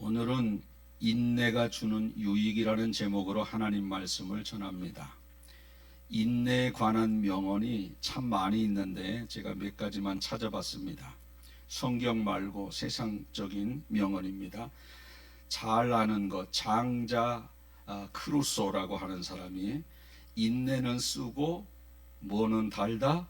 오늘은 인내가 주는 유익이라는 제목으로 하나님 말씀을 전합니다. 인내에 관한 명언이 참 많이 있는데 제가 몇 가지만 찾아봤습니다. 성경 말고 세상적인 명언입니다. 잘 아는 것, 장자 크루소라고 하는 사람이 인내는 쓰고 뭐는 달다?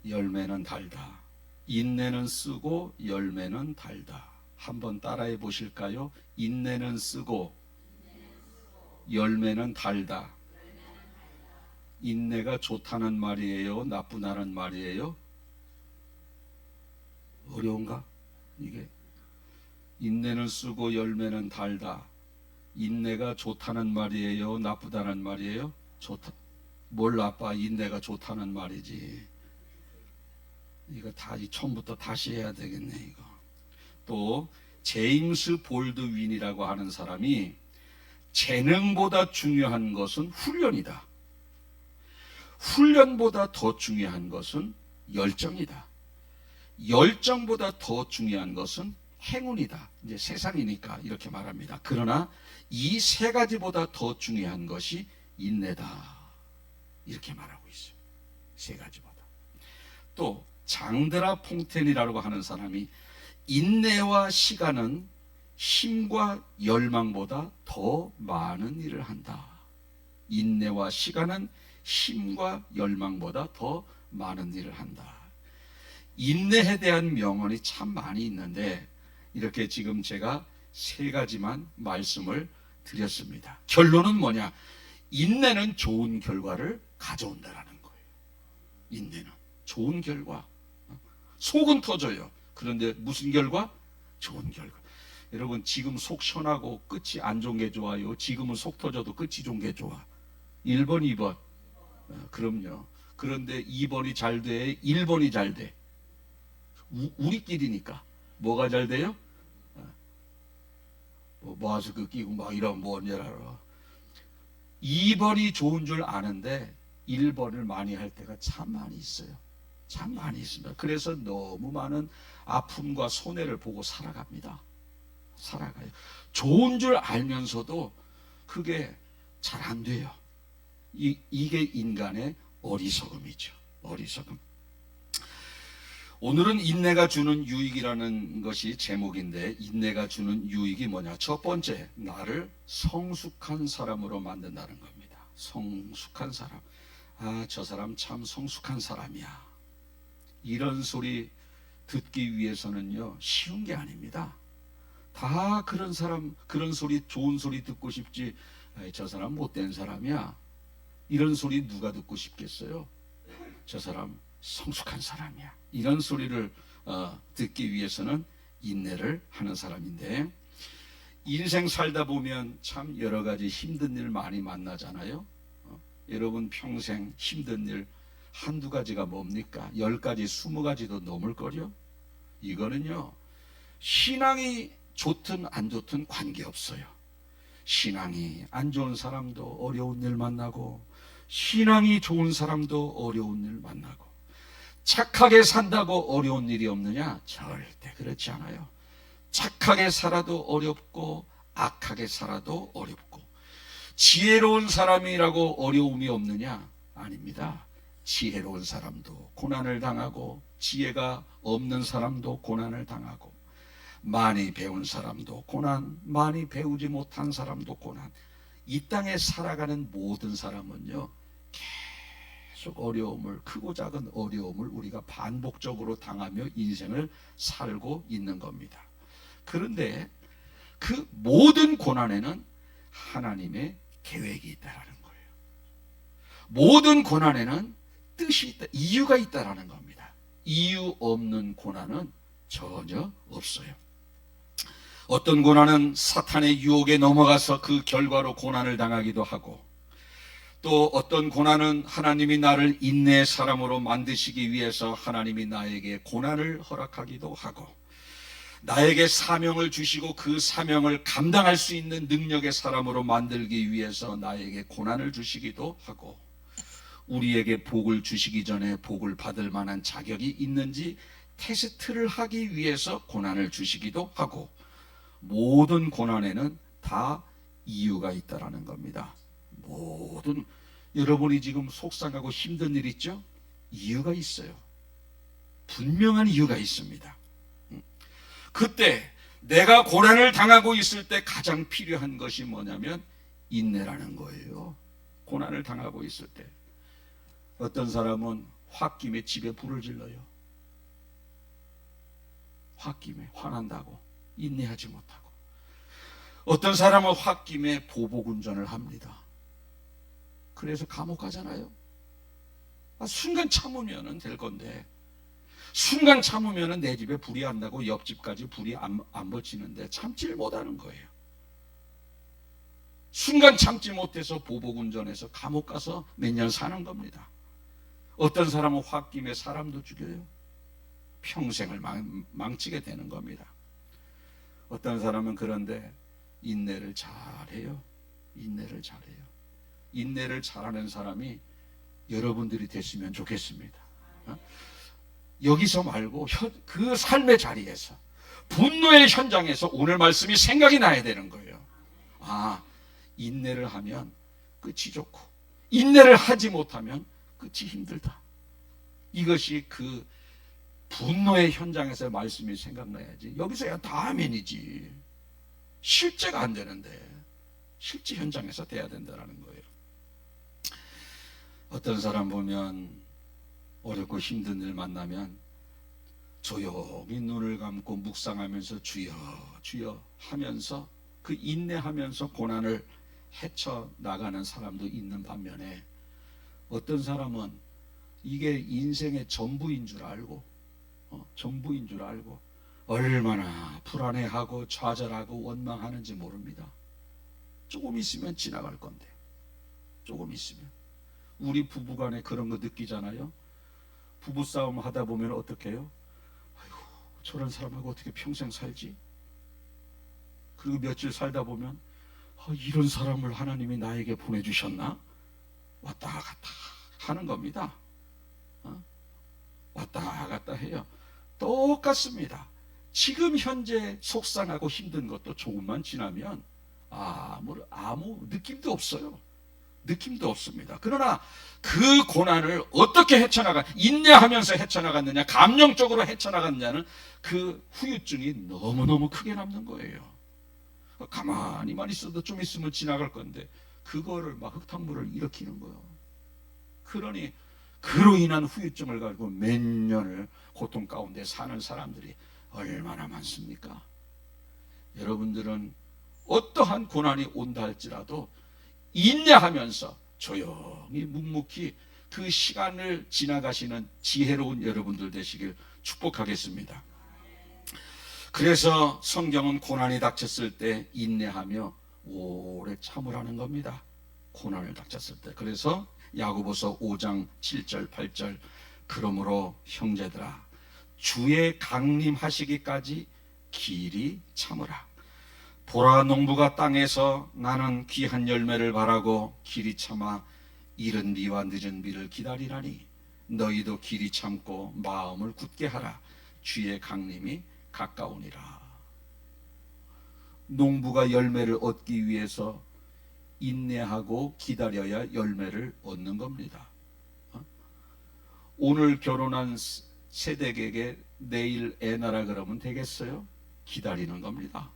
열매는 달다. 인내는 쓰고 열매는 달다. 한번 따라해 보실까요? 인내는 쓰고 열매는 달다. 인내가 좋다는 말이에요? 나쁘다는 말이에요? 어려운가? 이게 인내는 쓰고 열매는 달다. 인내가 좋다는 말이에요? 나쁘다는 말이에요? 좋다. 뭘 나빠? 인내가 좋다는 말이지. 이거 다 처음부터 다시 해야 되겠네 이거. 또 제임스 볼드윈이라고 하는 사람이 재능보다 중요한 것은 훈련이다. 훈련보다 더 중요한 것은 열정이다. 열정보다 더 중요한 것은 행운이다. 이제 세상이니까 이렇게 말합니다. 그러나 이 세 가지보다 더 중요한 것이 인내다. 이렇게 말하고 있어요. 세 가지보다. 또 장드라 퐁텐이라고 하는 사람이 인내와 시간은 힘과 열망보다 더 많은 일을 한다. 인내와 시간은 힘과 열망보다 더 많은 일을 한다. 인내에 대한 명언이 참 많이 있는데 이렇게 지금 제가 세 가지만 말씀을 드렸습니다. 결론은 뭐냐? 인내는 좋은 결과를 가져온다라는 거예요. 인내는 좋은 결과. 속은 터져요. 그런데 무슨 결과? 좋은 결과. 여러분 지금 속 시원하고 끝이 안 좋은 게 좋아요? 지금은 속 터져도 끝이 좋은 게 좋아? 1번, 2번. 그럼요. 그런데 2번이 잘 돼? 1번이 잘 돼? 우리끼리니까. 뭐가 잘 돼요? 마스크 끼고 막 이러면 뭔지 알아. 2번이 좋은 줄 아는데 1번을 많이 할 때가 참 많이 있어요. 참 많이 있습니다. 그래서 너무 많은 아픔과 손해를 보고 살아갑니다. 살아가요. 좋은 줄 알면서도 그게 잘 안 돼요. 이게 인간의 어리석음이죠. 어리석음. 오늘은 인내가 주는 유익이라는 것이 제목인데 인내가 주는 유익이 뭐냐? 첫 번째, 나를 성숙한 사람으로 만든다는 겁니다. 성숙한 사람. 저 사람 참 성숙한 사람이야. 이런 소리 듣기 위해서는요 쉬운 게 아닙니다. 다 그런 사람 그런 소리 좋은 소리 듣고 싶지. 저 사람 못된 사람이야. 이런 소리 누가 듣고 싶겠어요? 저 사람 성숙한 사람이야. 이런 소리를 듣기 위해서는 인내를 하는 사람인데 인생 살다 보면 참 여러 가지 힘든 일 많이 만나잖아요. 여러분 평생 힘든 일 한두 가지가 뭡니까? 10가지, 20가지도 넘을 거요. 이거는요 신앙이 좋든 안 좋든 관계없어요. 신앙이 안 좋은 사람도 어려운 일 만나고 신앙이 좋은 사람도 어려운 일 만나고 착하게 산다고 어려운 일이 없느냐? 절대 그렇지 않아요. 착하게 살아도 어렵고 악하게 살아도 어렵고 지혜로운 사람이라고 어려움이 없느냐? 아닙니다. 지혜로운 사람도 고난을 당하고 지혜가 없는 사람도 고난을 당하고 많이 배운 사람도 고난, 많이 배우지 못한 사람도 고난. 이 땅에 살아가는 모든 사람은요 계속 어려움을, 크고 작은 어려움을 우리가 반복적으로 당하며 인생을 살고 있는 겁니다. 그런데 그 모든 고난에는 하나님의 계획이 있다라는 거예요. 모든 고난에는 뜻이 있다, 이유가 있다라는 겁니다. 이유 없는 고난은 전혀 없어요. 어떤 고난은 사탄의 유혹에 넘어가서 그 결과로 고난을 당하기도 하고 또 어떤 고난은 하나님이 나를 인내의 사람으로 만드시기 위해서 하나님이 나에게 고난을 허락하기도 하고 나에게 사명을 주시고 그 사명을 감당할 수 있는 능력의 사람으로 만들기 위해서 나에게 고난을 주시기도 하고 우리에게 복을 주시기 전에 복을 받을 만한 자격이 있는지 테스트를 하기 위해서 고난을 주시기도 하고 모든 고난에는 다 이유가 있다라는 겁니다. 모든 여러분이 지금 속상하고 힘든 일 있죠? 이유가 있어요. 분명한 이유가 있습니다. 그때 내가 고난을 당하고 있을 때 가장 필요한 것이 뭐냐면 인내라는 거예요. 고난을 당하고 있을 때 어떤 사람은 홧김에 집에 불을 질러요. 홧김에 화난다고 인내하지 못하고, 어떤 사람은 홧김에 보복운전을 합니다. 그래서 감옥 가잖아요. 순간 참으면 될 건데, 순간 참으면 내 집에 불이 안 나고 옆집까지 불이 안 붙이는데 참지를 못하는 거예요. 순간 참지 못해서 보복운전해서 감옥 가서 몇 년 사는 겁니다. 어떤 사람은 홧김에 사람도 죽여요. 평생을 망치게 되는 겁니다. 어떤 사람은 그런데 인내를 잘해요. 인내를 잘해요. 인내를 잘하는 사람이 여러분들이 됐으면 좋겠습니다. 여기서 말고 그 삶의 자리에서, 분노의 현장에서 오늘 말씀이 생각이 나야 되는 거예요. 인내를 하면 끝이 좋고 인내를 하지 못하면 끝이 힘들다. 이것이 그 분노의 현장에서 말씀이 생각나야지. 여기서야 다 아멘이지. 실제가 안 되는데 실제 현장에서 돼야 된다는 거예요. 어떤 사람 보면 어렵고 힘든 일 만나면 조용히 눈을 감고 묵상하면서 주여 주여 하면서 그 인내하면서 고난을 헤쳐나가는 사람도 있는 반면에, 어떤 사람은 이게 인생의 전부인 줄 알고 전부인 줄 알고 얼마나 불안해하고 좌절하고 원망하는지 모릅니다. 조금 있으면 지나갈 건데, 조금 있으면. 우리 부부간에 그런 거 느끼잖아요. 부부싸움 하다 보면 어떻게 해요? 아이고, 저런 사람하고 어떻게 평생 살지? 그리고 며칠 살다 보면 이런 사람을 하나님이 나에게 보내주셨나? 왔다 갔다 하는 겁니다. 왔다 갔다 해요. 똑같습니다. 지금 현재 속상하고 힘든 것도 조금만 지나면 아무 느낌도 없어요. 느낌도 없습니다. 그러나 그 고난을 어떻게 인내하면서 헤쳐나갔느냐, 감정적으로 헤쳐나갔느냐는 그 후유증이 너무너무 크게 남는 거예요. 가만히만 있어도 좀 있으면 지나갈 건데 그거를 막 흙탕물을 일으키는 거예요. 그러니 그로 인한 후유증을 가지고 몇 년을 고통 가운데 사는 사람들이 얼마나 많습니까? 여러분들은 어떠한 고난이 온다 할지라도 인내하면서 조용히 묵묵히 그 시간을 지나가시는 지혜로운 여러분들 되시길 축복하겠습니다. 그래서 성경은 고난이 닥쳤을 때 인내하며 오래 참으라는 겁니다. 고난을 닥쳤을 때. 그래서 야고보서 5장 7절 8절 그러므로 형제들아 주의 강림하시기까지 길이 참으라. 보라 농부가 땅에서 나는 귀한 열매를 바라고 길이 참아 이른 비와 늦은 비를 기다리라니 너희도 길이 참고 마음을 굳게 하라. 주의 강림이 가까우니라. 농부가 열매를 얻기 위해서 인내하고 기다려야 열매를 얻는 겁니다. 오늘 결혼한 세대에게 내일 애 낳으라 그러면 되겠어요? 기다리는 겁니다.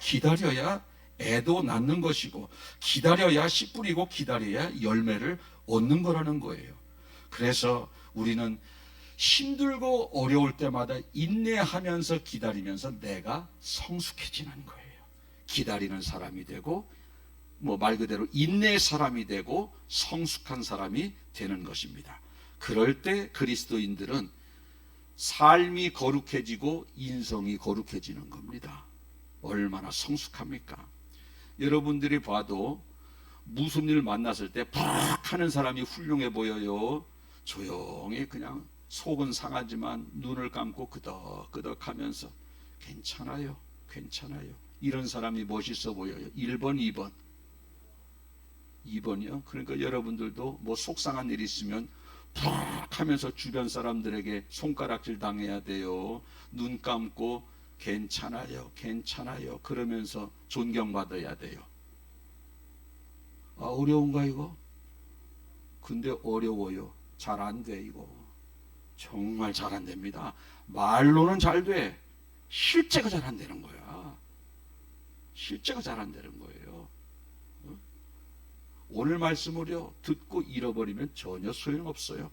기다려야 애도 낳는 것이고, 기다려야 씨 뿌리고 기다려야 열매를 얻는 거라는 거예요. 그래서 우리는 힘들고 어려울 때마다 인내하면서 기다리면서 내가 성숙해지는 거예요. 기다리는 사람이 되고 말 그대로 인내의 사람이 되고 성숙한 사람이 되는 것입니다. 그럴 때 그리스도인들은 삶이 거룩해지고 인성이 거룩해지는 겁니다. 얼마나 성숙합니까? 여러분들이 봐도 무슨 일 만났을 때 팍 하는 사람이 훌륭해 보여요. 조용히 그냥 속은 상하지만 눈을 감고 끄덕끄덕하면서 괜찮아요, 괜찮아요. 이런 사람이 멋있어 보여요. 1번, 2번. 2번이요. 그러니까 여러분들도 속상한 일 있으면 팍 하면서 주변 사람들에게 손가락질 당해야 돼요. 눈 감고 괜찮아요, 괜찮아요 그러면서 존경받아야 돼요. 아, 어려운가 이거? 근데 어려워요. 잘 안 돼 이거. 정말 잘 안 됩니다. 말로는 잘 돼. 실제가 잘 안 되는 거야. 실제가 잘 안 되는 거예요. 오늘 말씀을요 듣고 잃어버리면 전혀 소용없어요.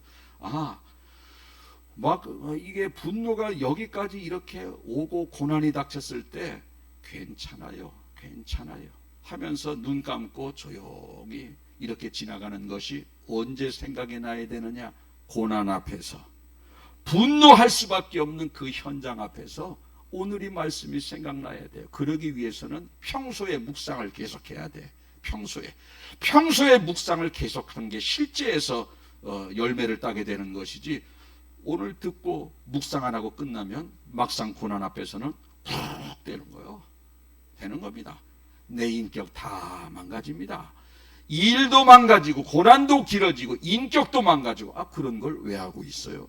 막 이게 분노가 여기까지 이렇게 오고 고난이 닥쳤을 때 괜찮아요, 괜찮아요 하면서 눈 감고 조용히 이렇게 지나가는 것이 언제 생각이 나야 되느냐? 고난 앞에서, 분노할 수밖에 없는 그 현장 앞에서 오늘 이 말씀이 생각나야 돼요. 그러기 위해서는 평소에 묵상을 계속해야 돼. 평소에 묵상을 계속하는 게 실제에서 열매를 따게 되는 것이지, 오늘 듣고 묵상 안 하고 끝나면 막상 고난 앞에서는 푹 되는 거예요. 되는 겁니다. 내 인격 다 망가집니다. 일도 망가지고 고난도 길어지고 인격도 망가지고, 그런 걸 왜 하고 있어요?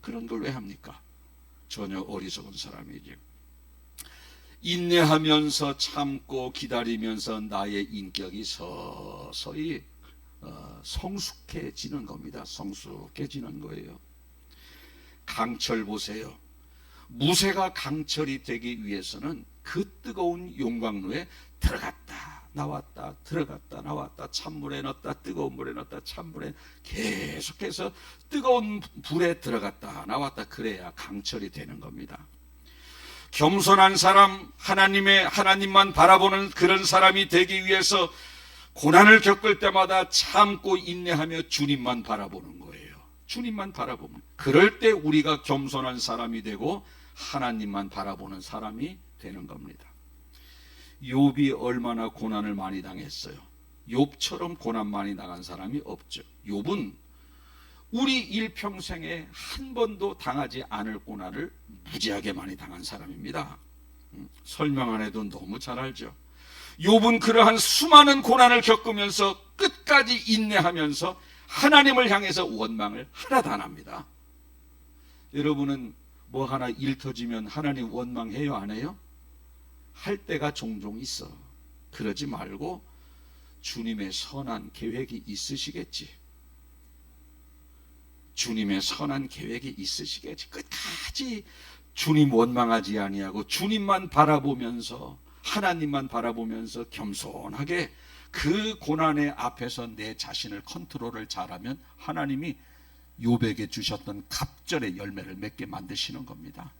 그런 걸 왜 합니까? 전혀 어리석은 사람이지. 인내하면서 참고 기다리면서 나의 인격이 서서히 성숙해지는 겁니다. 성숙해지는 거예요. 강철 보세요. 무쇠가 강철이 되기 위해서는 그 뜨거운 용광로에 들어갔다 나왔다 들어갔다 나왔다, 찬물에 넣었다 뜨거운 물에 넣었다 찬물에, 계속해서 뜨거운 불에 들어갔다 나왔다, 그래야 강철이 되는 겁니다. 겸손한 사람, 하나님만 바라보는 그런 사람이 되기 위해서 고난을 겪을 때마다 참고 인내하며 주님만 바라보는 거예요. 주님만 바라보면, 그럴 때 우리가 겸손한 사람이 되고 하나님만 바라보는 사람이 되는 겁니다. 욥이 얼마나 고난을 많이 당했어요. 욥처럼 고난 많이 당한 사람이 없죠. 욥은 우리 일평생에 한 번도 당하지 않을 고난을 무지하게 많이 당한 사람입니다. 설명 안 해도 너무 잘 알죠. 욥은 그러한 수많은 고난을 겪으면서 끝까지 인내하면서 하나님을 향해서 원망을 하나도 안 합니다. 여러분은 뭐 하나 일 터지면 하나님 원망해요, 안 해요? 할 때가 종종 있어. 그러지 말고 주님의 선한 계획이 있으시겠지. 주님의 선한 계획이 있으시겠지. 끝까지 주님 원망하지 아니하고 주님만 바라보면서, 하나님만 바라보면서 겸손하게 그 고난의 앞에서 내 자신을 컨트롤을 잘하면 하나님이 욥에게 주셨던 갑절의 열매를 맺게 만드시는 겁니다.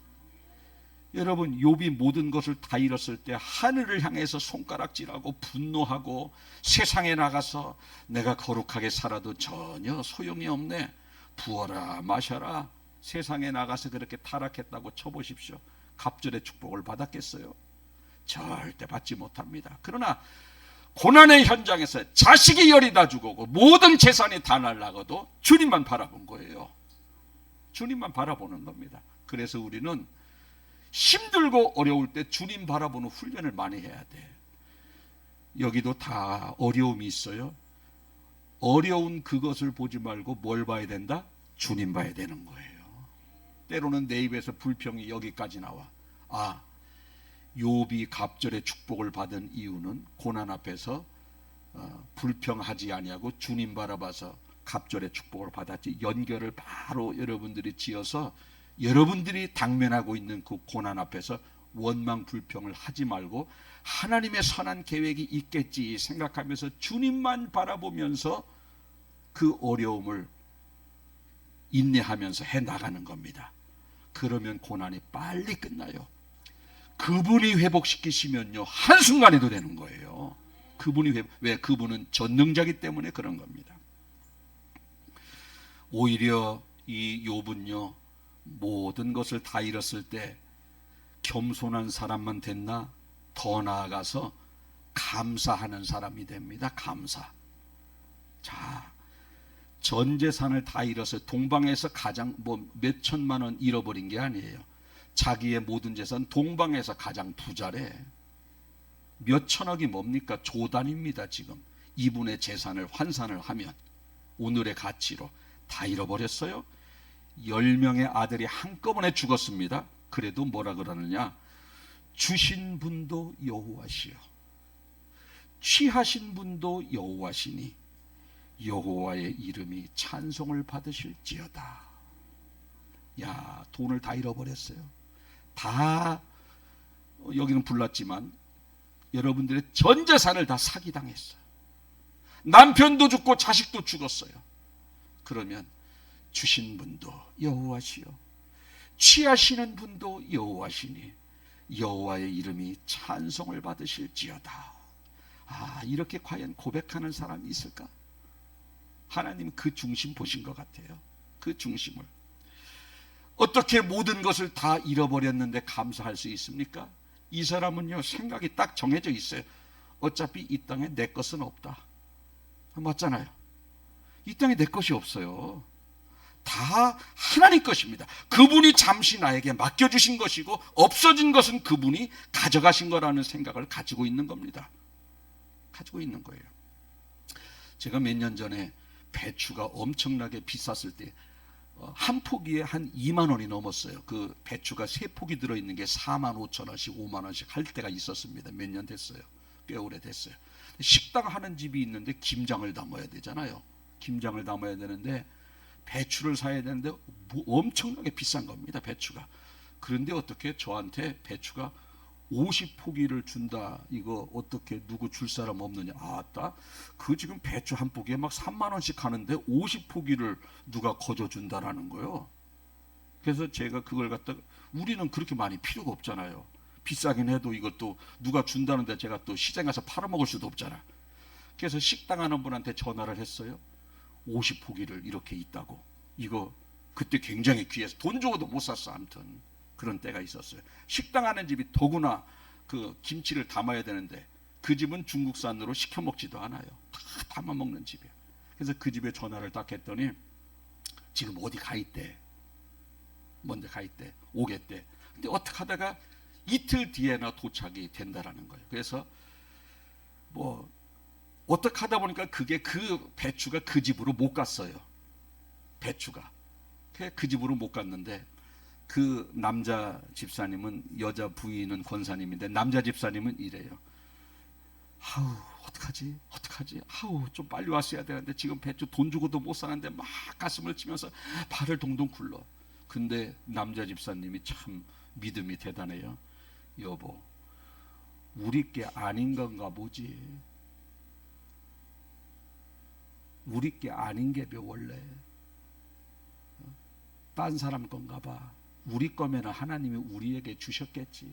여러분, 욥이 모든 것을 다 잃었을 때 하늘을 향해서 손가락질하고 분노하고 세상에 나가서 내가 거룩하게 살아도 전혀 소용이 없네, 부어라 마셔라, 세상에 나가서 그렇게 타락했다고 쳐보십시오. 갑절의 축복을 받았겠어요? 절대 받지 못합니다. 그러나 고난의 현장에서 자식이 열이 다 죽어고 모든 재산이 다 날라가도 주님만 바라본 거예요. 주님만 바라보는 겁니다. 그래서 우리는 힘들고 어려울 때 주님 바라보는 훈련을 많이 해야 돼. 여기도 다 어려움이 있어요. 어려운 그것을 보지 말고 뭘 봐야 된다? 주님 봐야 되는 거예요. 때로는 내 입에서 불평이 여기까지 나와. 욥이 갑절의 축복을 받은 이유는 고난 앞에서 불평하지 아니하고 주님 바라봐서 갑절의 축복을 받았지. 연결을 바로 여러분들이 지어서 여러분들이 당면하고 있는 그 고난 앞에서 원망 불평을 하지 말고 하나님의 선한 계획이 있겠지 생각하면서 주님만 바라보면서 그 어려움을 인내하면서 해나가는 겁니다. 그러면 고난이 빨리 끝나요. 그분이 회복시키시면요 한순간에도 되는 거예요. 왜? 그분은 전능자이기 때문에 그런 겁니다. 오히려 이 욥은요 모든 것을 다 잃었을 때 겸손한 사람만 됐나? 더 나아가서 감사하는 사람이 됩니다. 감사. 자, 전 재산을 다 잃었어요. 동방에서 가장 몇 천만 원 잃어버린 게 아니에요. 자기의 모든 재산 동방에서 가장 부자래. 몇 천억이 뭡니까? 조단입니다. 지금 이분의 재산을 환산을 하면 오늘의 가치로 다 잃어버렸어요. 10명의 아들이 한꺼번에 죽었습니다. 그래도 뭐라 그러느냐? 주신 분도 여호와시요 취하신 분도 여호와시니 여호와의 이름이 찬송을 받으실지어다. 야, 돈을 다 잃어버렸어요. 다 여기는 불났지만 여러분들의 전 재산을 다 사기당했어요. 남편도 죽고 자식도 죽었어요. 그러면 주신 분도 여호와시요 취하시는 분도 여호와시니 여호와의 이름이 찬송을 받으실지어다. 아, 이렇게 과연 고백하는 사람이 있을까? 하나님 그 중심 보신 것 같아요. 그 중심을. 어떻게 모든 것을 다 잃어버렸는데 감사할 수 있습니까? 이 사람은요, 생각이 딱 정해져 있어요. 어차피 이 땅에 내 것은 없다. 맞잖아요. 이 땅에 내 것이 없어요. 다 하나님 것입니다. 그분이 잠시 나에게 맡겨주신 것이고 없어진 것은 그분이 가져가신 거라는 생각을 가지고 있는 겁니다. 가지고 있는 거예요. 제가 몇 년 전에 배추가 엄청나게 비쌌을 때 한 포기에 한 2만 원이 넘었어요. 그 배추가 3포기 들어있는 게 4만 5천 원씩 5만 원씩 할 때가 있었습니다. 몇 년 됐어요. 꽤 오래됐어요. 식당 하는 집이 있는데 김장을 담아야 되잖아요. 김장을 담아야 되는데 배추를 사야 되는데 엄청나게 비싼 겁니다. 배추가. 그런데 어떻게 저한테 배추가 50포기를 준다. 이거 어떻게 누구 줄 사람 없느냐. 아따, 그 지금 배추 한 포기에 막 3만 원씩 하는데 50포기를 누가 거저 준다라는 거예요. 그래서 제가 그걸 갖다가 우리는 그렇게 많이 필요가 없잖아요. 비싸긴 해도 이것도 누가 준다는데 제가 또 시장 가서 팔아먹을 수도 없잖아. 그래서 식당 하는 분한테 전화를 했어요. 50포기를 이렇게 있다고. 이거 그때 굉장히 귀해서 돈 주고도 못 샀어. 아무튼 그런 때가 있었어요. 식당 하는 집이 더구나 그 김치를 담아야 되는데 그 집은 중국산으로 시켜 먹지도 않아요. 다 담아 먹는 집이에요. 그래서 그 집에 전화를 딱 했더니 지금 어디 가 있대. 먼저 가 있대. 오겠대. 근데 어떻게 하다가 이틀 뒤에나 도착이 된다라는 거예요. 그래서 뭐 어떻게 하다 보니까 그게 그 배추가 그 집으로 못 갔어요. 배추가. 그 집으로 못 갔는데 그 남자 집사님은, 여자 부인은 권사님인데 남자 집사님은 이래요. 아우, 어떡하지? 아우, 좀 빨리 왔어야 되는데 지금 배추 돈 주고도 못 사는데 막 가슴을 치면서 발을 동동 굴러. 근데 남자 집사님이 참 믿음이 대단해요. 여보, 우리 게 아닌 건가 보지. 우리 게 아닌 게 원래. 딴 사람 건가 봐. 우리 거면 하나님이 우리에게 주셨겠지.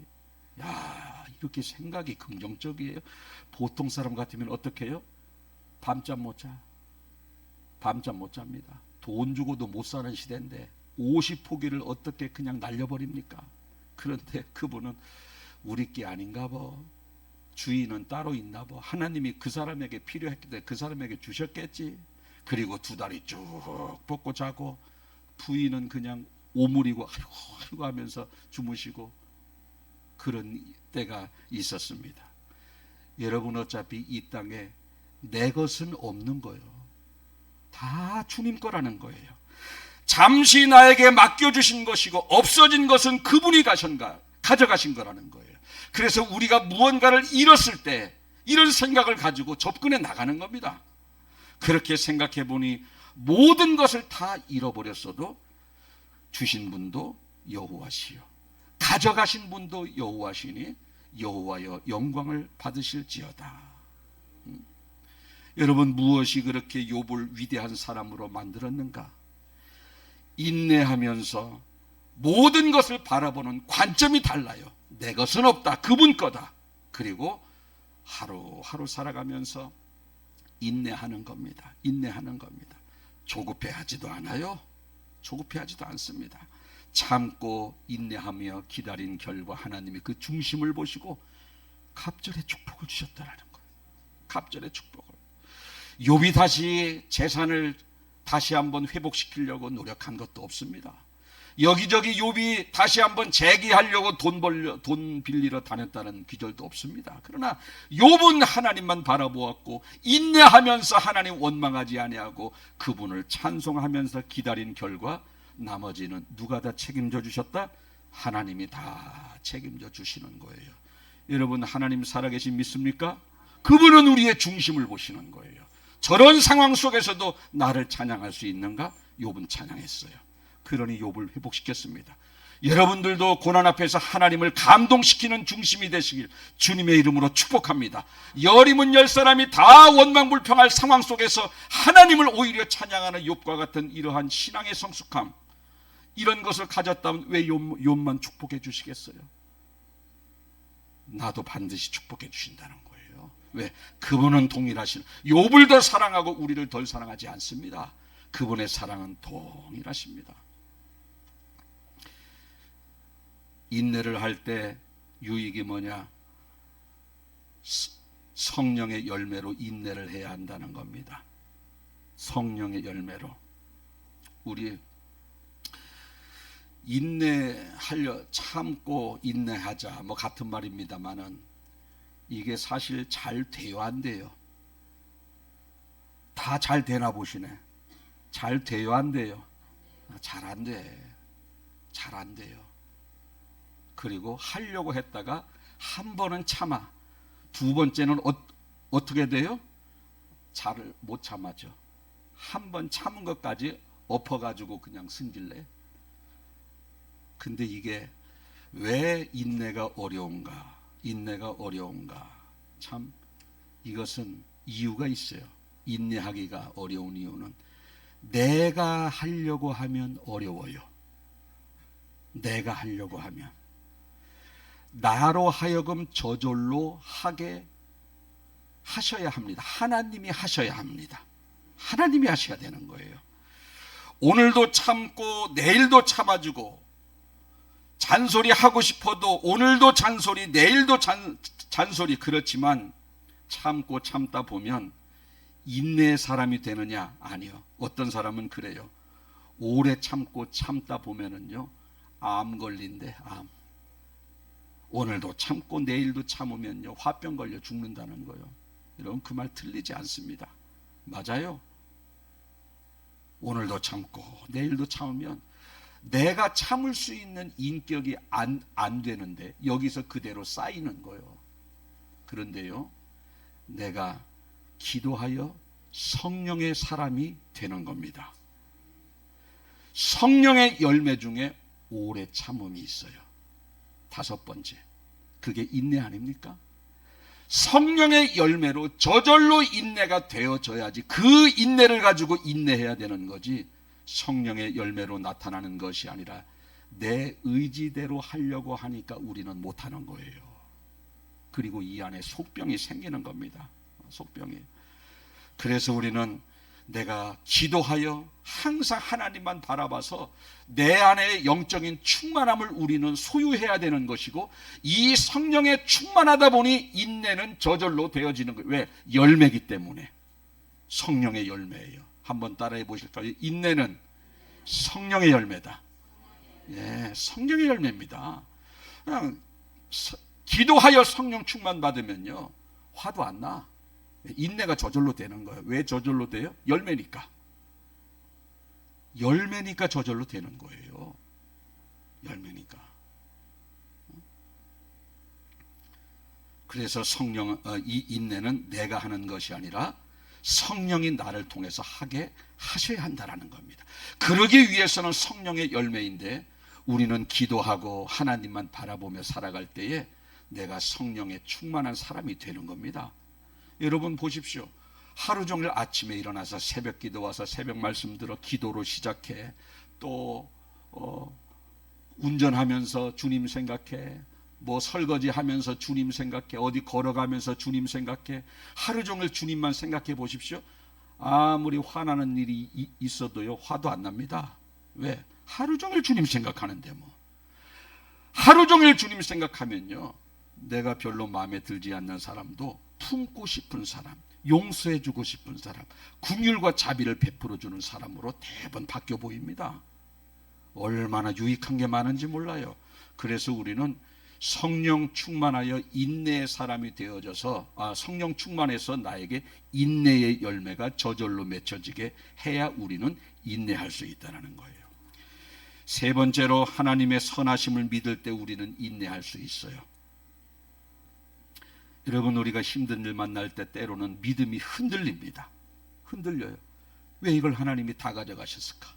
야, 이렇게 생각이 긍정적이에요. 보통 사람 같으면 어떻게 해요? 밤잠 못 자. 밤잠 못 잡니다. 돈 주고도 못 사는 시대인데 50포기를 어떻게 그냥 날려버립니까? 그런데 그분은 우리 게 아닌가 봐. 주인은 따로 있나 봐. 하나님이 그 사람에게 필요했기 때문에 그 사람에게 주셨겠지. 그리고 두 다리 쭉 뻗고 자고 부인은 그냥 오므리고 아이고 하면서 주무시고 그런 때가 있었습니다. 여러분, 어차피 이 땅에 내 것은 없는 거예요. 다 주님 거라는 거예요. 잠시 나에게 맡겨주신 것이고 없어진 것은 그분이 가져가신 거라는 거예요. 그래서 우리가 무언가를 잃었을 때 이런 생각을 가지고 접근해 나가는 겁니다. 그렇게 생각해 보니 모든 것을 다 잃어버렸어도 주신 분도 여호와시요 가져가신 분도 여호와시니 여호와여 영광을 받으실지어다. 여러분, 무엇이 그렇게 욥을 위대한 사람으로 만들었는가? 인내하면서 모든 것을 바라보는 관점이 달라요. 내 것은 없다. 그분 거다. 그리고 하루하루 살아가면서 인내하는 겁니다. 인내하는 겁니다. 조급해하지도 않아요. 조급해하지도 않습니다. 참고 인내하며 기다린 결과 하나님이 그 중심을 보시고 갑절의 축복을 주셨다라는 거예요. 갑절의 축복을. 욥이 다시 재산을 다시 한번 회복시키려고 노력한 것도 없습니다. 여기저기 욥이 다시 한번 재기하려고 돈 빌리러 다녔다는 기절도 없습니다. 그러나 욥은 하나님만 바라보았고 인내하면서 하나님 원망하지 아니하고 그분을 찬송하면서 기다린 결과 나머지는 누가 다 책임져 주셨다? 하나님이 다 책임져 주시는 거예요. 여러분, 하나님 살아계신 믿습니까? 그분은 우리의 중심을 보시는 거예요. 저런 상황 속에서도 나를 찬양할 수 있는가? 욥은 찬양했어요. 그러니 욥을 회복시켰습니다. 여러분들도 고난 앞에서 하나님을 감동시키는 중심이 되시길 주님의 이름으로 축복합니다. 여리문 10사람이 다 원망불평할 상황 속에서 하나님을 오히려 찬양하는 욥과 같은 이러한 신앙의 성숙함, 이런 것을 가졌다면 왜 욥만 축복해 주시겠어요? 나도 반드시 축복해 주신다는 거예요. 왜? 그분은 동일하시는, 욥을 더 사랑하고 우리를 덜 사랑하지 않습니다. 그분의 사랑은 동일하십니다. 인내를 할 때 유익이 뭐냐? 성령의 열매로 인내를 해야 한다는 겁니다. 성령의 열매로. 우리 인내하려, 참고 인내하자, 뭐 같은 말입니다만은 이게 사실 잘 돼요, 안 돼요? 다 잘 되나 보시네. 잘 돼요, 안 돼요? 잘 안 돼. 잘 안 돼요. 그리고 하려고 했다가 한 번은 참아, 두 번째는 어떻게 돼요? 잘 못 참아죠. 한 번 참은 것까지 엎어가지고 그냥 승질내. 근데 이게 왜 인내가 어려운가? 인내가 어려운가? 참 이것은 이유가 있어요. 인내하기가 어려운 이유는 내가 하려고 하면 어려워요. 내가 하려고 하면. 나로 하여금 저절로 하게 하셔야 합니다. 하나님이 하셔야 합니다. 하나님이 하셔야 되는 거예요. 오늘도 참고 내일도 참아주고, 잔소리 하고 싶어도 오늘도 잔소리, 내일도 잔소리. 그렇지만 참고 참다 보면 인내의 사람이 되느냐? 아니요. 어떤 사람은 그래요. 오래 참고 참다 보면은요, 암 걸린대, 암. 오늘도 참고 내일도 참으면요, 화병 걸려 죽는다는 거예요. 여러분, 그 말 틀리지 않습니다. 맞아요. 오늘도 참고 내일도 참으면 내가 참을 수 있는 인격이 안 되는데 여기서 그대로 쌓이는 거예요. 그런데요, 내가 기도하여 성령의 사람이 되는 겁니다. 성령의 열매 중에 오래 참음이 있어요. 5번째, 그게 인내 아닙니까? 성령의 열매로 저절로 인내가 되어져야지, 그 인내를 가지고 인내해야 되는 거지, 성령의 열매로 나타나는 것이 아니라 내 의지대로 하려고 하니까 우리는 못하는 거예요. 그리고 이 안에 속병이 생기는 겁니다. 속병이. 그래서 우리는 내가 기도하여 항상 하나님만 바라봐서 내 안에 영적인 충만함을 우리는 소유해야 되는 것이고, 이 성령에 충만하다 보니 인내는 저절로 되어지는 거예요. 왜? 열매이기 때문에. 성령의 열매예요. 한번 따라해 보실까요? 인내는 성령의 열매다. 예, 성령의 열매입니다. 그냥 기도하여 성령 충만 받으면요, 화도 안 나. 인내가 저절로 되는 거예요. 왜 저절로 돼요? 열매니까. 열매니까 저절로 되는 거예요. 열매니까. 그래서 이 인내는 내가 하는 것이 아니라 성령이 나를 통해서 하게 하셔야 한다는 겁니다. 그러기 위해서는 성령의 열매인데, 우리는 기도하고 하나님만 바라보며 살아갈 때에 내가 성령에 충만한 사람이 되는 겁니다. 여러분 보십시오. 하루 종일 아침에 일어나서 새벽 기도 와서 새벽 말씀 들어 기도로 시작해, 또 운전하면서 주님 생각해, 뭐 설거지 하면서 주님 생각해, 어디 걸어가면서 주님 생각해. 하루 종일 주님만 생각해 보십시오. 아무리 화나는 일이 있어도요, 화도 안 납니다. 왜? 하루 종일 주님 생각하는데 뭐. 하루 종일 주님 생각하면요, 내가 별로 마음에 들지 않는 사람도 품고 싶은 사람, 용서해주고 싶은 사람, 긍휼과 자비를 베풀어주는 사람으로 대번 바뀌어 보입니다. 얼마나 유익한 게 많은지 몰라요. 그래서 우리는 성령 충만하여 인내의 사람이 되어져서, 성령 충만해서 나에게 인내의 열매가 저절로 맺혀지게 해야 우리는 인내할 수 있다는 거예요. 세 번째로 하나님의 선하심을 믿을 때 우리는 인내할 수 있어요. 여러분, 우리가 힘든 일 만날 때 때로는 믿음이 흔들립니다. 흔들려요. 왜 이걸 하나님이 다 가져가셨을까?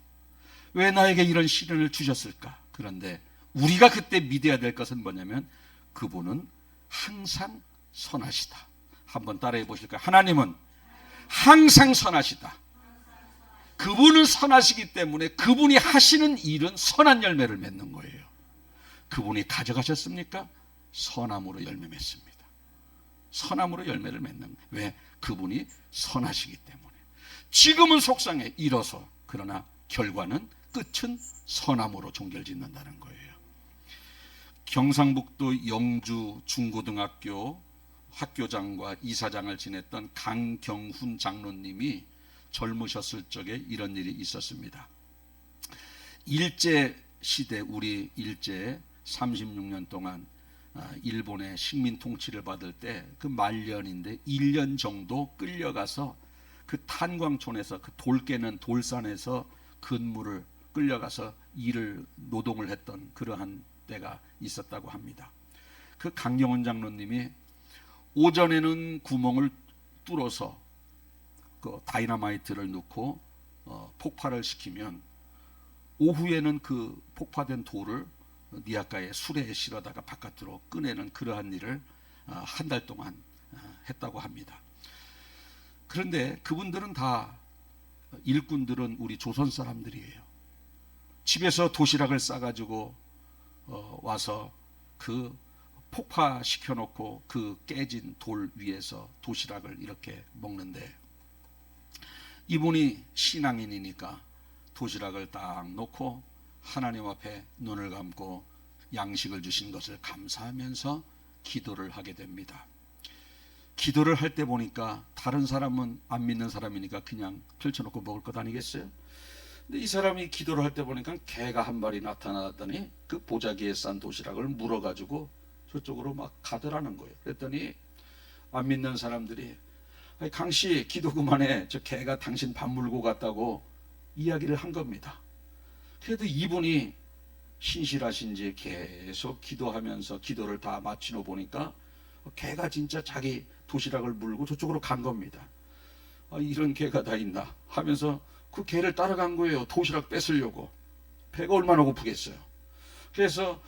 왜 나에게 이런 시련을 주셨을까? 그런데 우리가 그때 믿어야 될 것은 뭐냐면 그분은 항상 선하시다. 한번 따라해 보실까요? 하나님은 항상 선하시다. 그분은 선하시기 때문에 그분이 하시는 일은 선한 열매를 맺는 거예요. 그분이 가져가셨습니까? 선함으로 열매 맺습니다. 선함으로 열매를 맺는 거예요. 왜? 그분이 선하시기 때문에. 지금은 속상해, 일어서. 그러나 결과는, 끝은 선함으로 종결짓는다는 거예요. 경상북도 영주 중고등학교 학교장과 이사장을 지냈던 강경훈 장로님이 젊으셨을 적에 이런 일이 있었습니다. 일제 시대, 우리 일제 36년 동안 일본의 식민 통치를 받을 때 그 말년인데 1년 정도 끌려가서 그 탄광촌에서 그 돌 깨는 돌산에서 근무를 끌려가서 노동을 했던 그러한 때가 있었다고 합니다. 그 강경원 장로님이 오전에는 구멍을 뚫어서 그 다이너마이트를 넣고 폭발을 시키면 오후에는 그 폭파된 돌을 니아가의 수레에 실어다가 바깥으로 꺼내는 그러한 일을 한 달 동안 했다고 합니다. 그런데 그분들은 다, 일꾼들은 우리 조선 사람들이에요. 집에서 도시락을 싸가지고 와서 그 폭파시켜 놓고 그 깨진 돌 위에서 도시락을 이렇게 먹는데, 이분이 신앙인이니까 도시락을 딱 놓고 하나님 앞에 눈을 감고 양식을 주신 것을 감사하면서 기도를 하게 됩니다. 기도를 할 때 보니까 다른 사람은 안 믿는 사람이니까 그냥 펼쳐놓고 먹을 것 아니겠어요? 근데 이 사람이 기도를 할 때 보니까 개가 한 마리 나타났더니 그 보자기에 싼 도시락을 물어가지고 저쪽으로 막 가더라는 거예요. 그랬더니 안 믿는 사람들이, 강씨 기도 그만해, 저 개가 당신 밥 물고 갔다고 이야기를 한 겁니다. 그래도 이분이 신실하신지 계속 기도하면서 기도를 다 마치고 보니까 개가 진짜 자기 도시락을 물고 저쪽으로 간 겁니다. 이런 개가 다 있나 하면서 그 개를 따라간 거예요. 도시락 뺏으려고. 배가 얼마나 고프겠어요. 그래서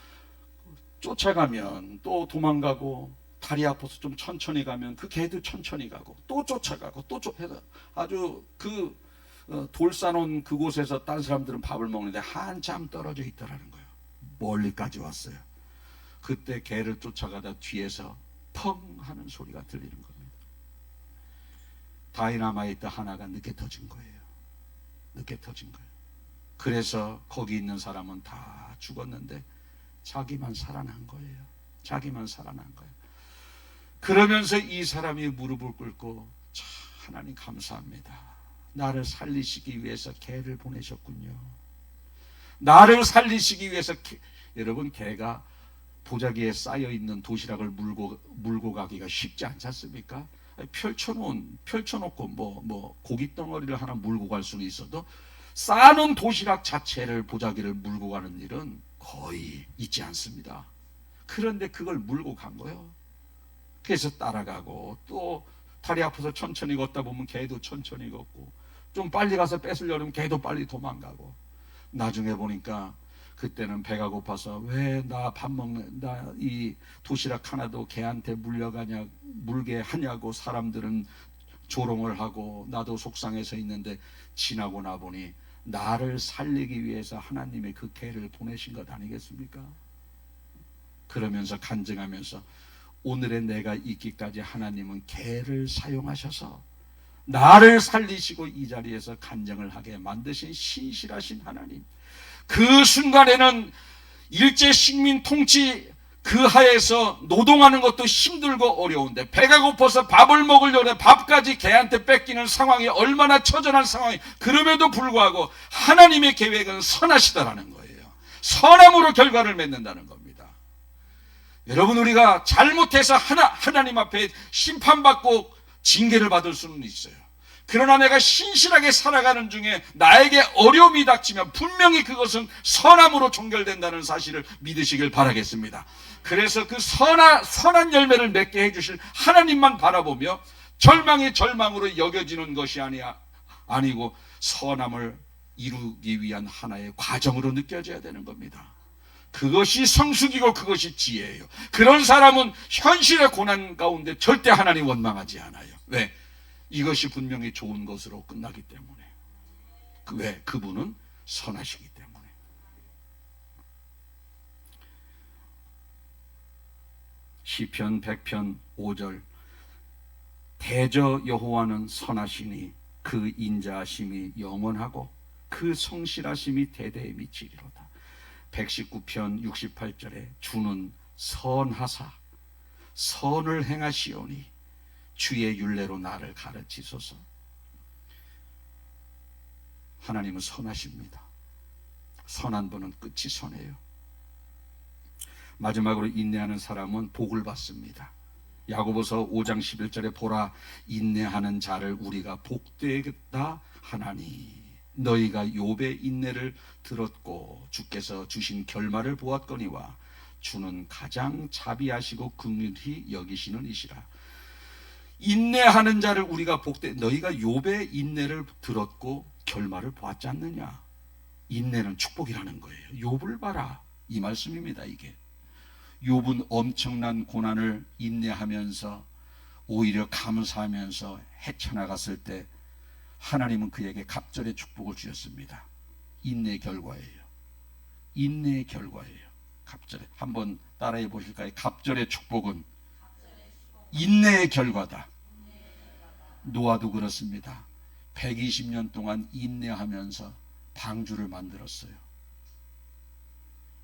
쫓아가면 또 도망가고, 다리 아파서 좀 천천히 가면 그 개도 천천히 가고, 또 쫓아가고, 또 쫓아가고, 아주 그 돌 싸놓은 그곳에서 딴 사람들은 밥을 먹는데 한참 떨어져 있더라는 거예요. 멀리까지 왔어요. 그때 개를 쫓아가다 뒤에서 펑 하는 소리가 들리는 겁니다. 다이너마이트 하나가 늦게 터진 거예요. 늦게 터진 거예요. 그래서 거기 있는 사람은 다 죽었는데 자기만 살아난 거예요. 자기만 살아난 거예요. 그러면서 이 사람이 무릎을 꿇고, 하나님 감사합니다. 나를 살리시기 위해서 개를 보내셨군요. 나를 살리시기 위해서 여러분, 개가 보자기에 쌓여있는 도시락을 물고 가기가 쉽지 않지 않습니까? 펼쳐놓고 뭐 고깃덩어리를 하나 물고 갈 수는 있어도 쌓아놓은 도시락 자체를, 보자기를 물고 가는 일은 거의 있지 않습니다. 그런데 그걸 물고 간 거예요. 그래서 따라가고, 또 다리 아파서 천천히 걷다 보면 개도 천천히 걷고, 좀 빨리 가서 뺏으려면 개도 빨리 도망가고, 나중에 보니까 그때는 배가 고파서 왜 나 이 도시락 하나도 개한테 물게 하냐고 사람들은 조롱을 하고, 나도 속상해서 있는데 지나고 나 보니 나를 살리기 위해서 하나님의 그 개를 보내신 것 아니겠습니까? 그러면서 간증하면서, 오늘의 내가 있기까지 하나님은 개를 사용하셔서 나를 살리시고 이 자리에서 간증을 하게 만드신 신실하신 하나님. 그 순간에는 일제 식민 통치 그 하에서 노동하는 것도 힘들고 어려운데, 배가 고파서 밥을 먹으려고 밥까지 개한테 뺏기는 상황이 얼마나 처절한 상황이, 그럼에도 불구하고 하나님의 계획은 선하시다라는 거예요. 선함으로 결과를 맺는다는 겁니다. 여러분, 우리가 잘못해서 하나님 앞에 심판받고 징계를 받을 수는 있어요. 그러나 내가 신실하게 살아가는 중에 나에게 어려움이 닥치면 분명히 그것은 선함으로 종결된다는 사실을 믿으시길 바라겠습니다. 그래서 그 선한 열매를 맺게 해주실 하나님만 바라보며 절망이 절망으로 여겨지는 것이 아니고 선함을 이루기 위한 하나의 과정으로 느껴져야 되는 겁니다. 그것이 성숙이고 그것이 지혜예요. 그런 사람은 현실의 고난 가운데 절대 하나님 원망하지 않아요. 왜? 이것이 분명히 좋은 것으로 끝나기 때문에. 왜? 그분은 선하시기 때문에. 시편 100편 5절 대저 여호와는 선하시니 그 인자하심이 영원하고 그 성실하심이 대대에 미치리로다. 119편 68절에 주는 선하사 선을 행하시오니 주의 율례로 나를 가르치소서. 하나님은 선하십니다. 선한 분은 끝이 선해요. 마지막으로 인내하는 사람은 복을 받습니다. 야고보서 5장 11절에 보라 인내하는 자를 우리가 복되겠다 하나니 너희가 욥의 인내를 들었고 주께서 주신 결말을 보았거니와 주는 가장 자비하시고 긍휼히 여기시는 이시라. 인내하는 자를 우리가 너희가 욥의 인내를 들었고 결말을 보았지 않느냐. 인내는 축복이라는 거예요. 욥을 봐라 이 말씀입니다. 이게 욥은 엄청난 고난을 인내하면서 오히려 감사하면서 헤쳐나갔을 때 하나님은 그에게 갑절의 축복을 주셨습니다. 인내의 결과예요. 인내의 결과예요. 갑절의. 한번 따라해 보실까요? 갑절의 축복은 인내의 결과다. 노아도 그렇습니다. 120년 동안 인내하면서 방주를 만들었어요.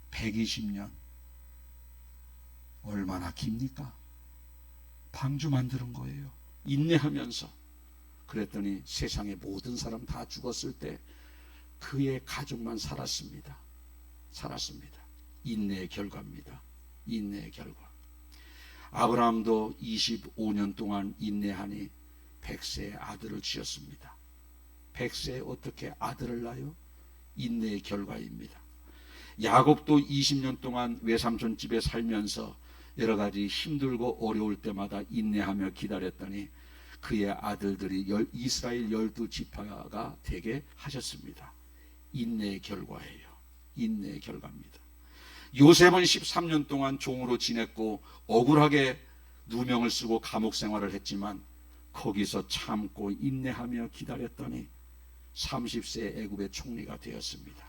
120년. 얼마나 깁니까? 방주 만드는 거예요. 인내하면서. 그랬더니 세상의 모든 사람 다 죽었을 때 그의 가족만 살았습니다. 살았습니다. 인내의 결과입니다. 인내의 결과. 아브라함도 25년 동안 인내하니 100세의 아들을 지었습니다. 100세에 어떻게 아들을 낳아요? 인내의 결과입니다. 야곱도 20년 동안 외삼촌 집에 살면서 여러 가지 힘들고 어려울 때마다 인내하며 기다렸더니 그의 아들들이 이스라엘 12지파가 되게 하셨습니다. 인내의 결과예요. 인내의 결과입니다. 요셉은 13년 동안 종으로 지냈고 억울하게 누명을 쓰고 감옥 생활을 했지만 거기서 참고 인내하며 기다렸더니 30세 애굽의 총리가 되었습니다.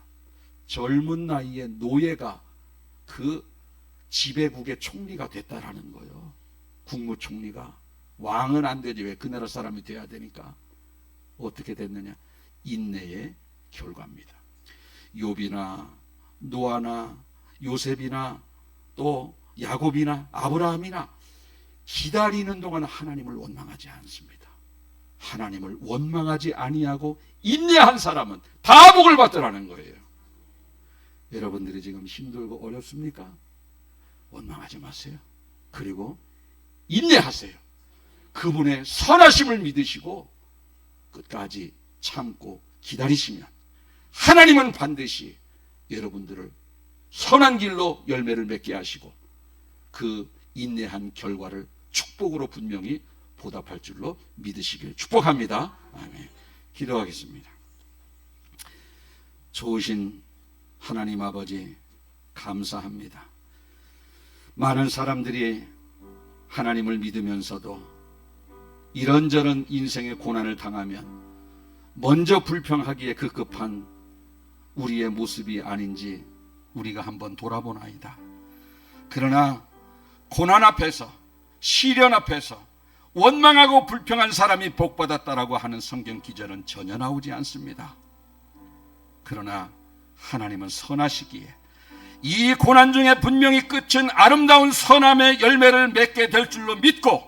젊은 나이에 노예가 그 지배국의 총리가 됐다라는 거예요. 국무총리가. 왕은 안 되지. 왜? 그 나라 사람이 돼야 되니까. 어떻게 됐느냐? 인내의 결과입니다. 욥이나 노아나 요셉이나 또 야곱이나 아브라함이나 기다리는 동안 하나님을 원망하지 않습니다. 하나님을 원망하지 아니하고 인내한 사람은 다 복을 받더라는 거예요. 여러분들이 지금 힘들고 어렵습니까? 원망하지 마세요. 그리고 인내하세요. 그분의 선하심을 믿으시고 끝까지 참고 기다리시면 하나님은 반드시 여러분들을 선한 길로 열매를 맺게 하시고 그 인내한 결과를 축복으로 분명히 보답할 줄로 믿으시길 축복합니다. 아멘. 기도하겠습니다. 좋으신 하나님 아버지 감사합니다. 많은 사람들이 하나님을 믿으면서도 이런저런 인생의 고난을 당하면 먼저 불평하기에 급급한 우리의 모습이 아닌지 우리가 한번 돌아보나이다. 그러나 고난 앞에서 시련 앞에서 원망하고 불평한 사람이 복받았다라고 하는 성경 기절은 전혀 나오지 않습니다. 그러나 하나님은 선하시기에 이 고난 중에 분명히 끝은 아름다운 선함의 열매를 맺게 될 줄로 믿고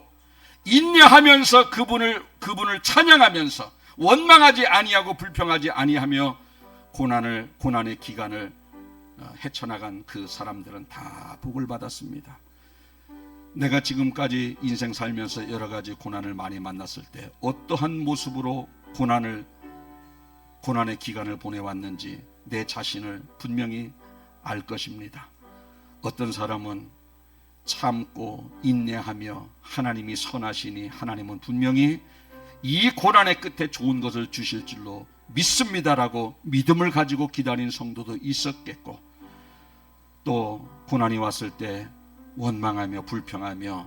인내하면서 그분을 찬양하면서 원망하지 아니하고 불평하지 아니하며 고난의 기간을 헤쳐나간 그 사람들은 다 복을 받았습니다. 내가 지금까지 인생 살면서 여러 가지 고난을 많이 만났을 때 어떠한 모습으로 고난의 기간을 보내왔는지 내 자신을 분명히 알 것입니다. 어떤 사람은 참고 인내하며 하나님이 선하시니 하나님은 분명히 이 고난의 끝에 좋은 것을 주실 줄로 믿습니다라고 믿음을 가지고 기다린 성도도 있었겠고, 또 고난이 왔을 때 원망하며 불평하며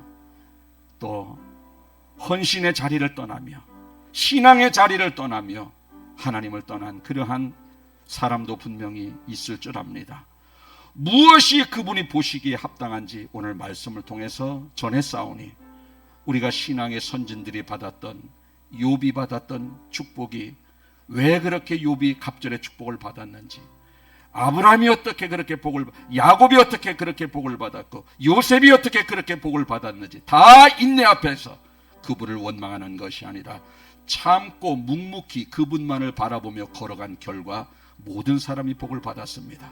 또 헌신의 자리를 떠나며 신앙의 자리를 떠나며 하나님을 떠난 그러한 사람도 분명히 있을 줄 압니다. 무엇이 그분이 보시기에 합당한지 오늘 말씀을 통해서 전했사오니, 우리가 신앙의 선진들이 받았던, 욥이 받았던 축복이 왜 그렇게 욥이 갑절의 축복을 받았는지, 아브라함이 어떻게 그렇게 야곱이 어떻게 그렇게 복을 받았고 요셉이 어떻게 그렇게 복을 받았는지, 다 인내 앞에서 그분을 원망하는 것이 아니라 참고 묵묵히 그분만을 바라보며 걸어간 결과 모든 사람이 복을 받았습니다.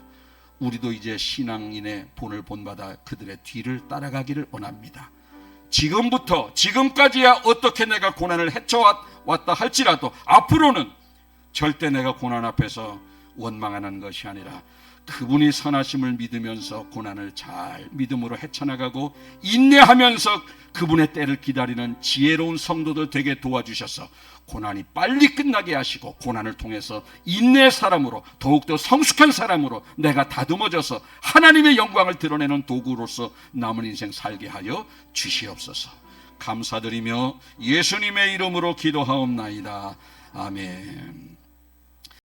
우리도 이제 신앙인의 본을 본받아 그들의 뒤를 따라가기를 원합니다. 지금부터 지금까지야 어떻게 내가 고난을 헤쳐왔다 할지라도 앞으로는 절대 내가 고난 앞에서 원망하는 것이 아니라 그분이 선하심을 믿으면서 고난을 잘 믿음으로 헤쳐나가고 인내하면서 그분의 때를 기다리는 지혜로운 성도들 되게 도와주셔서 고난이 빨리 끝나게 하시고, 고난을 통해서 인내의 사람으로, 더욱더 성숙한 사람으로 내가 다듬어져서 하나님의 영광을 드러내는 도구로서 남은 인생 살게 하여 주시옵소서. 감사드리며 예수님의 이름으로 기도하옵나이다. 아멘.